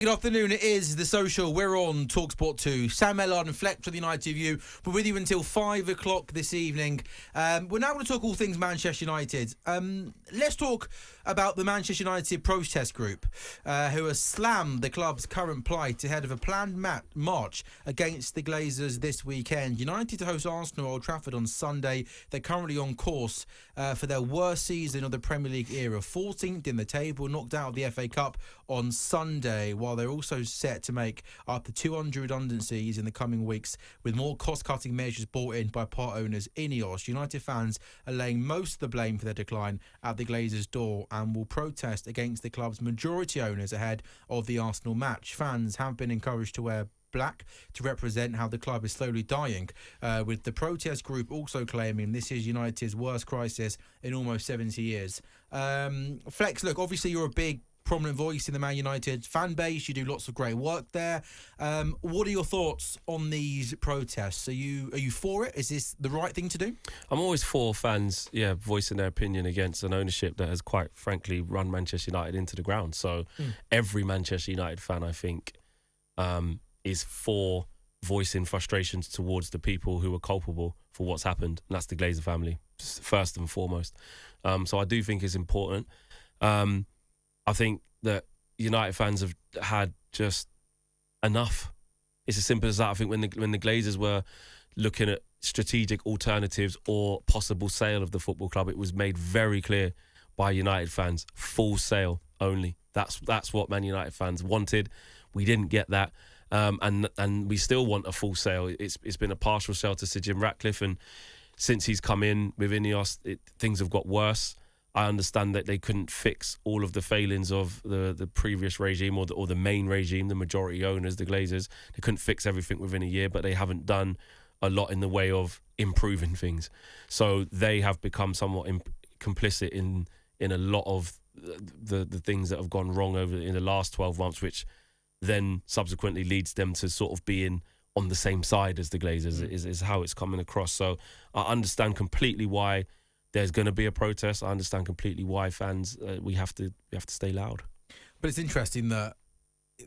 Good afternoon, it is The Social. We're on talkSPORT 2. Sam Ellard and Fleck for the United View. We're with you until 5 o'clock this evening. We're now going to talk all things Manchester United. Let's talk about the Manchester United protest group who has slammed the club's current plight ahead of a planned march against the Glazers this weekend. United to host Arsenal at Old Trafford on Sunday. They're currently on course for their worst season of the Premier League era. 14th in the table, knocked out of the FA Cup on Sunday, while they're also set to make up to 200 redundancies in the coming weeks, with more cost-cutting measures brought in by part owners INEOS. United fans are laying most of the blame for their decline at the Glazers' door and will protest against the club's majority owners ahead of the Arsenal match. Fans have been encouraged to wear black to represent how the club is slowly dying, with the protest group also claiming this is United's worst crisis in almost 70 years. Flex, look, obviously you're a big prominent voice in the Man United fan base. You do lots of great work there. What are your thoughts on these protests? Are you for it? Is this the right thing to do? I'm always for fans, voicing their opinion against an ownership that has quite frankly run Manchester United into the ground. So every Manchester United fan, I think, is for voicing frustrations towards the people who are culpable for what's happened, and that's the Glazer family, first and foremost. So I do think it's important. I think that United fans have had just enough. It's as simple as that. I think when the Glazers were looking at strategic alternatives or possible sale of the football club, it was made very clear by United fans, full sale only. That's what Man United fans wanted. We didn't get that. And we still want a full sale. It's been a partial sale to Sir Jim Ratcliffe, and since he's come in with INEOS, things have got worse. I understand that they couldn't fix all of the failings of the previous regime or the main regime, the majority owners, the Glazers. They couldn't fix everything within a year, but they haven't done a lot in the way of improving things. So they have become somewhat complicit in a lot of the things that have gone wrong in the last 12 months, which then subsequently leads them to sort of being on the same side as the Glazers, is how it's coming across. So I understand completely why there's going to be a protest. I understand completely why fans, we have to stay loud. But it's interesting that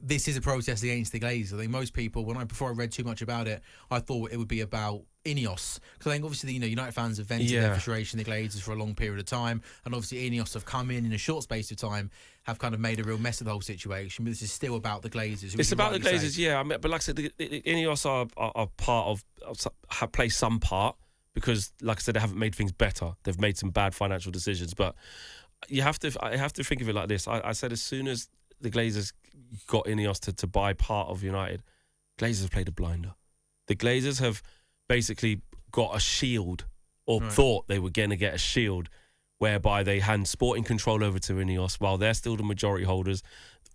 this is a protest against the Glazers. I think most people, before I read too much about it, I thought it would be about INEOS, because I think obviously United fans have vented their frustration with the Glazers for a long period of time, and obviously INEOS have come in a short space of time, have kind of made a real mess of the whole situation. But this is still about the Glazers. It's about the Glazers, but like I said, INEOS are part of, have played some part, because, like I said, they haven't made things better. They've made some bad financial decisions, but I have to think of it like this. I said as soon as the Glazers got INEOS to buy part of United, Glazers have played a blinder. The Glazers have basically got a shield, or thought they were going to get a shield, whereby they hand sporting control over to INEOS while they're still the majority holders.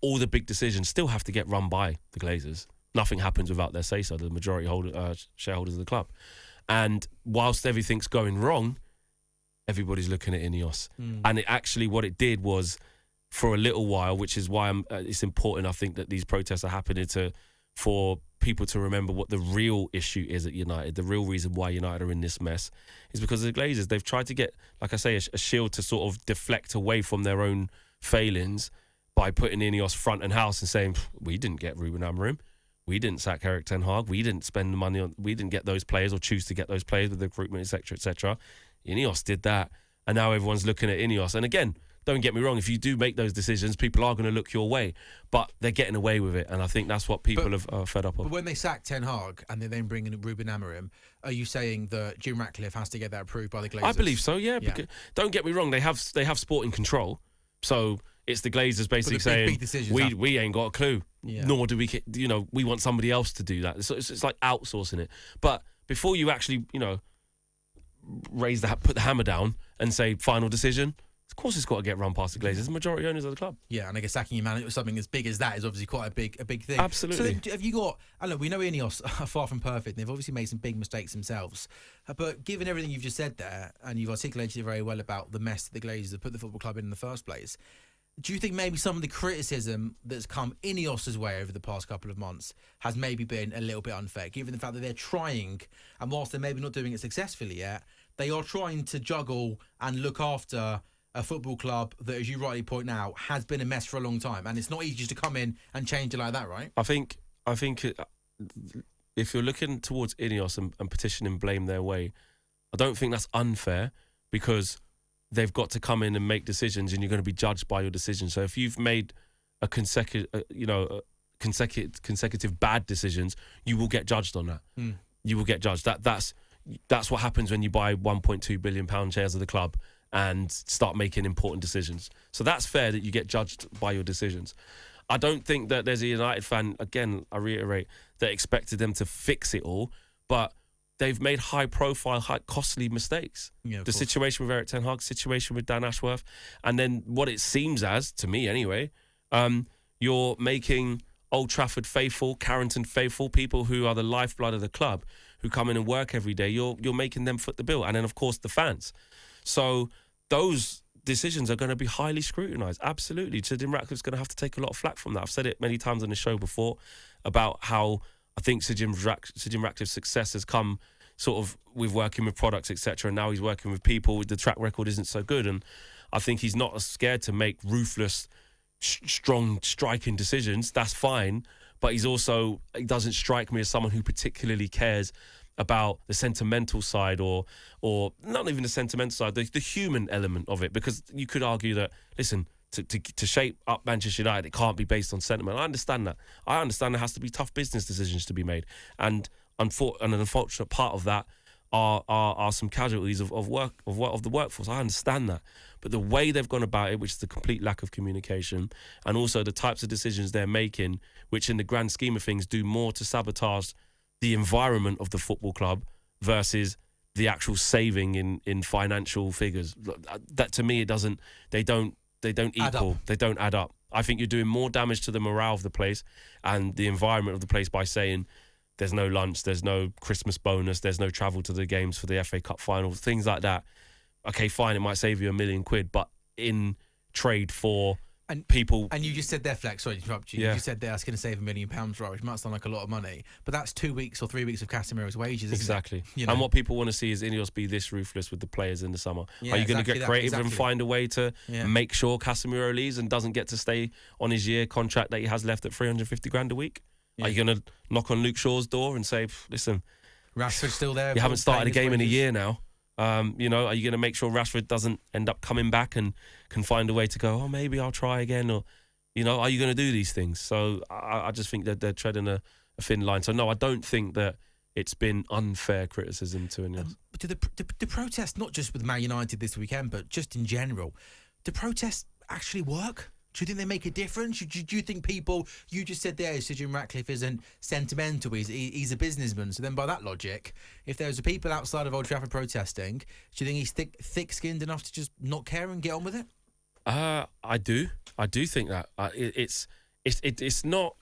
All the big decisions still have to get run by the Glazers. Nothing happens without their say-so, the majority shareholders of the club. And whilst everything's going wrong, everybody's looking at INEOS. And what it did was, for a little while, which is why it's important, I think, that these protests are happening for people to remember what the real issue is at United. The real reason why United are in this mess is because of the Glazers. They've tried to get, like I say, a shield to sort of deflect away from their own failings by putting INEOS front and house and saying, we didn't get Ruben Amorim. We didn't sack Erik ten Hag. We didn't spend the money we didn't get those players or choose to get those players with the recruitment, etc., etc. INEOS did that, and now everyone's looking at INEOS. And again, don't get me wrong, if you do make those decisions, people are going to look your way, but they're getting away with it, and I think that's what people are fed up of. But when they sack Ten Hag and they then bring in Ruben Amorim, are you saying that Jim Ratcliffe has to get that approved by the Glazers? I believe so, yeah. Because, don't get me wrong, they have sporting control, so it's the Glazers basically saying we ain't got a clue, nor do we. We want somebody else to do that. So it's like outsourcing it. But before you actually, put the hammer down and say final decision, of course it's got to get run past the Glazers, the majority owners of the club. Yeah, and I guess sacking your man with something as big as that is obviously quite a big thing. Absolutely. So have you got? And look, we know INEOS are far from perfect, and they've obviously made some big mistakes themselves. But given everything you've just said there, and you've articulated it very well about the mess that the Glazers have put the football club in the first place, do you think maybe some of the criticism that's come INEOS's way over the past couple of months has maybe been a little bit unfair, given the fact that they're trying, and whilst they're maybe not doing it successfully yet, they are trying to juggle and look after a football club that, as you rightly point out, has been a mess for a long time, and it's not easy just to come in and change it like that, right? I think if you're looking towards INEOS and petitioning blame their way, I don't think that's unfair, because they've got to come in and make decisions, and you're going to be judged by your decisions. So if you've made a consecutive bad decisions, you will get judged on that. You will get judged. That's what happens when you buy £1.2 billion shares of the club and start making important decisions. So that's fair that you get judged by your decisions. I don't think that there's a United fan, again, I reiterate, that expected them to fix it all, but they've made high-profile, costly mistakes. Yeah, the situation with Eric Ten Hag, situation with Dan Ashworth, and then what it seems as, to me anyway, you're making Old Trafford faithful, Carrington faithful, people who are the lifeblood of the club, who come in and work every day. You're making them foot the bill, and then of course the fans. So those decisions are going to be highly scrutinised. Absolutely, Sir Jim Ratcliffe's going to have to take a lot of flack from that. I've said it many times on the show before about how I think Sir Jim Ratcliffe's success has come sort of with working with products, etc. And now he's working with people. The track record isn't so good, and I think he's not scared to make ruthless, strong, striking decisions. That's fine, but he doesn't strike me as someone who particularly cares about the sentimental side, or not even the sentimental side, the human element of it. Because you could argue that, listen, to shape up Manchester United, it can't be based on sentiment. I understand that. I understand there has to be tough business decisions to be made, and an unfortunate part of that are some casualties of the workforce. I understand that, but the way they've gone about it, which is the complete lack of communication, and also the types of decisions they're making, which in the grand scheme of things do more to sabotage the environment of the football club versus the actual saving in financial figures. That, to me, they don't equal. They don't add up. I think you're doing more damage to the morale of the place and the environment of the place by saying there's no lunch, there's no Christmas bonus, there's no travel to the games for the FA Cup final, things like that. Okay, fine, it might save you £1 million, but in trade for people. And you just said there, Flex, sorry to interrupt you. Yeah. You just said there that's going to save £1 million, right, which might sound like a lot of money, but that's 2 weeks or 3 weeks of Casemiro's wages, isn't exactly. it? You know? And what people want to see is INEOS be this ruthless with the players in the summer. Yeah, are you going to get creative and find a way to make sure Casemiro leaves and doesn't get to stay on his year contract that he has left at $350,000 a week? Yeah. Are you going to knock on Luke Shaw's door and say, listen, Rashford's still there? You haven't started a game in a year now. Are you going to make sure Rashford doesn't end up coming back and can find a way to go, maybe I'll try again? Or, are you going to do these things? So I just think that they're treading a thin line. So, no, I don't think that it's been unfair criticism to INEOS. But the protest, not just with Man United this weekend, but just in general, do protests actually work? Do you think they make a difference? Do you think people, you just said there, Sir Jim Ratcliffe isn't sentimental, he's a businessman. So then by that logic, if there's people outside of Old Trafford protesting, do you think he's thick-skinned enough to just not care and get on with it? I do think that. It's not,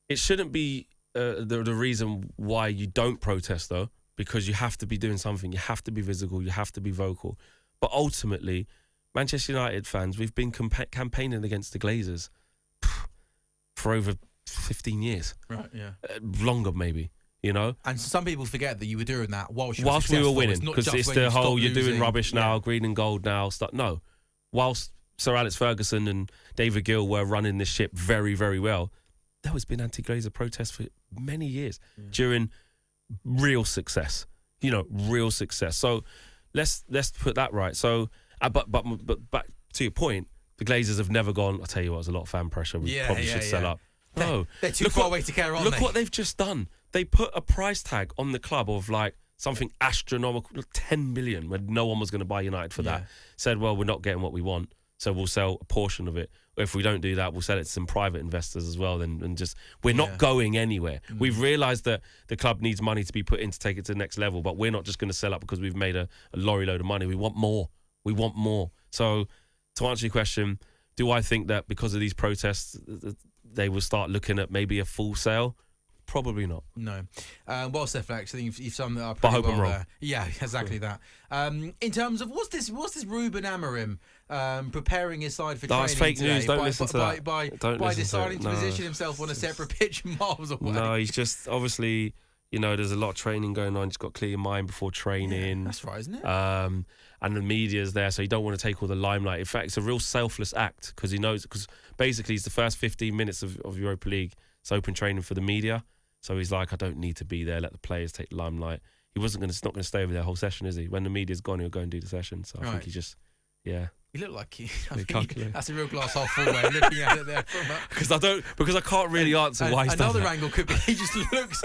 it shouldn't be the reason why you don't protest, though, because you have to be doing something. You have to be visible. You have to be vocal. But ultimately, Manchester United fans, we've been campaigning against the Glazers for over 15 years. Right, yeah. Longer, maybe, And some people forget that you were doing that whilst we were winning, because it's the whole you're doing rubbish now, yeah. Green and gold now. No. Whilst Sir Alex Ferguson and David Gill were running this ship very, very well, there has been anti-Glazer protests for many years during real success. Real success. So let's put that right. So... But back to your point, the Glazers have never gone, I'll tell you what, there's a lot of fan pressure. We probably should sell up. No. They're too far away to care, aren't they? Look what they've just done. They put a price tag on the club of something astronomical, 10 million, when no one was going to buy United for that. Said, well, we're not getting what we want, so we'll sell a portion of it. If we don't do that, we'll sell it to some private investors as well. And just, we're not going anywhere. We've realised that the club needs money to be put in to take it to the next level, but we're not just going to sell up because we've made a lorry load of money. We want more. We want more. So, to answer your question, do I think that because of these protests, they will start looking at maybe a full sale? Probably not. No. Well said, Flex. I think you've summed that up pretty well. But I hope I'm wrong. There. Yeah, exactly that. In terms of what's this Ruben Amorim preparing his side for training it's fake today news. Don't listen to that. By deciding to position himself on a separate pitch miles away. No, he's just obviously there's a lot of training going on. You've got to clear your mind before training. Yeah, that's right, isn't it? And the media's there, so you don't want to take all the limelight. In fact, it's a real selfless act because he knows, because basically it's the first 15 minutes of Europa League. It's open training for the media. So he's like, I don't need to be there. Let the players take the limelight. He's not going to stay over there whole session, is he? When the media's gone, he'll go and do the session. So I think he just, You look like that's a real glass half full way looking at it there. Because I can't really answer why he's done that. Another angle could be he just looks.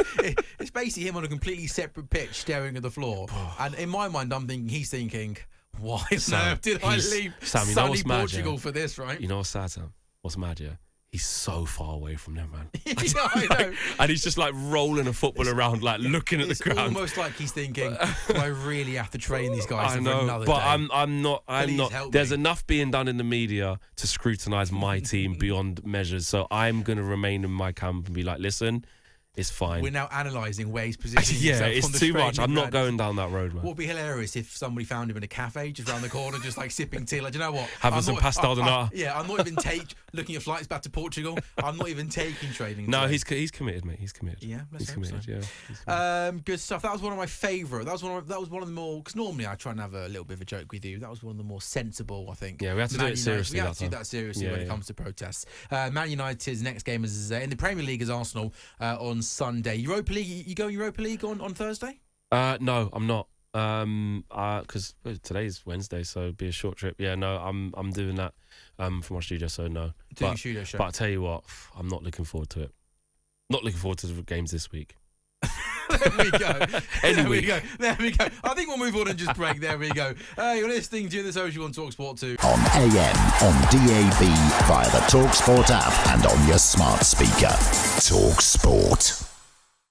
It's basically him on a completely separate pitch, staring at the floor. And in my mind, he's thinking, why on earth did I leave sunny Portugal for this? Right? You know what's sad, Sam? What's mad? Yeah. He's so far away from them, man. I know. And he's just like rolling a football around, like looking at the ground. It's almost like he's thinking, do I really have to train these guys for another day? But I'm not. There's enough being done in the media to scrutinise my team beyond measures. So I'm going to remain in my camp and be like, listen, it's fine. We're now analysing where he's positioning himself. It's on the too much. I'm not ground. going down that road, man. What would be hilarious if somebody found him in a cafe just around the corner, just like sipping tea. Like, do you know what? Having some pastel de nata. I'm not even looking at flights back to Portugal. I'm not even taking training. No, he's committed, mate. He's committed. Yeah, he's committed. So. Yeah. He's committed. Good stuff. That was one of my favourite. That was one of the more, because normally I try and have a little bit of a joke with you. That was one of the more sensible, I think. Yeah, we had to do it seriously. We had to do that seriously when it comes to protests. Man United's next game is in the Premier League is Arsenal on Sunday. Europa League. You going Europa League on Thursday? No, I'm not. Because today's Wednesday, so it'd be a short trip. Yeah, no, I'm doing that from my studio, so no. Doing a studio show. But I tell you what, I'm not looking forward to it. Not looking forward to the games this week. There we go. Anyway. There we go. I think we'll move on and just break. There we go. You're listening to the Social on talkSPORT 2. On AM, on DAB, via the talkSPORT app and on your smart speaker. talkSPORT.